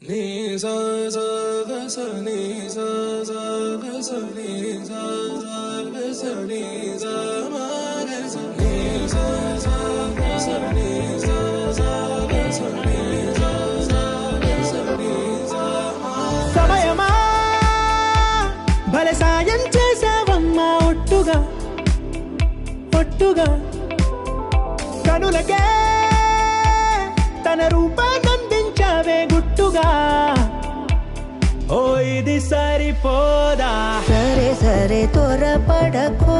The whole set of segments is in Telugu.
Ni sa sa ga sa ni sa sa ga sa ni sa sa ga sa ni sa ma ga sa ni sa sa ga sa ni sa sa ga sa ni sa sa ga sa ni sa ma సమయమా భలే సాయం చేసావమ్మా ఒట్టుగా ఒట్టుగా కనులకే తన రూపాన్నందించావే గుట్టుగా ఓ ఇది సరిపోదా సరే సరే త్వరపడకో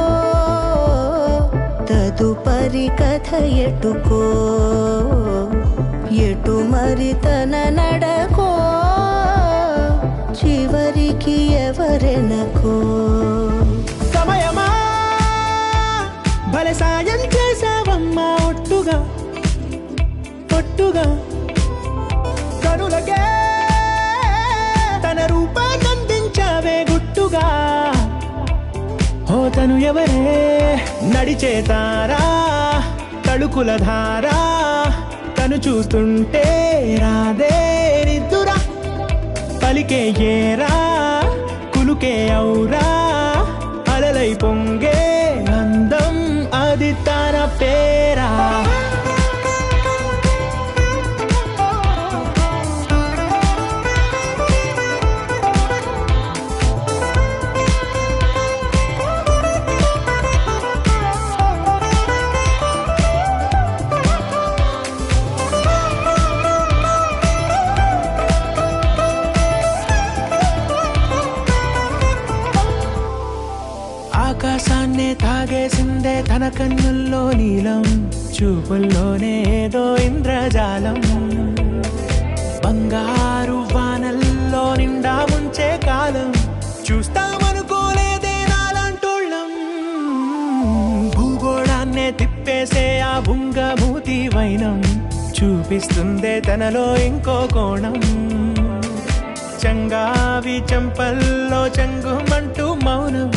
తదుపరి కథ ఎటుకో ఎటు మరి తన నడకో చివరికి ఎవరెనకో సమయమా భలే సాయం చేసావమ్మా ఒట్టుగా ఒట్టుగా కనులకే తన రూపాన్నందించావే గుట్టుగా ఓ తను ఎవరే నడిచే తారా తళుకుల ధారా తను చూస్తుంటే రాదే నిద్దురా పలికే ఏరా కులుకే ఔరా అలలై పొంగే అందం అది తన పేరా ఆకాశాన్నే తాగేసిందే తన కన్నుల్లో నీలం చూపుల్లోనే ఏదో ఇంద్రజాలం బంగారు వానల్లో నిండా ముంచే కాలం చూస్తామనుకోలేదే నాలాంటోళ్ళం భూగోళాన్నే తిప్పేసే ఆ బుంగమూతి వైనం చూపిస్తుందే తనలో ఇంకో కోణం చంగావి చంపల్లో చంగుమంటూ మౌనం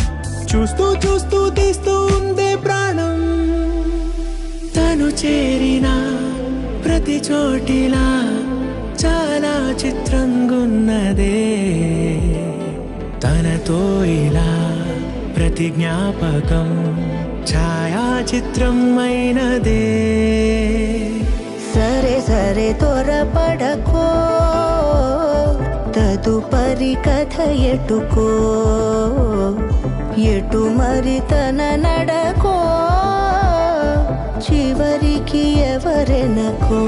చూస్తూ చూస్తూ తీస్తూ ఉందే ప్రాణం తను చేరిన ప్రతి చోటిలా చాలా చిత్రంగున్నదే తనతో ఇలా ప్రతి జ్ఞాపకం ఛాయాచిత్రం అయినదే సరే సరే త్వరపడకో తదుపరి కథ ఎటుకో ఎటు మరి తన నడకో చివరికి ఎవరెనకో